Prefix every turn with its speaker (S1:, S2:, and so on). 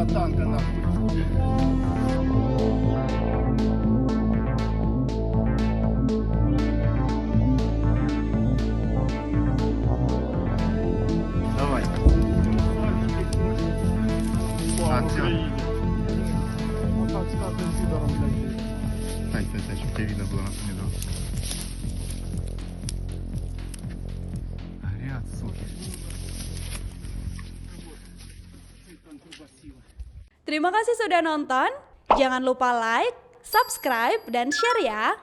S1: Танка нахуй. Давай.
S2: Вот так с каждым сидором, блядь.
S1: Стань, чтобы тебе видно было на помидор. Горят, суки.
S3: Terima kasih sudah nonton. Jangan lupa like, subscribe, dan share ya.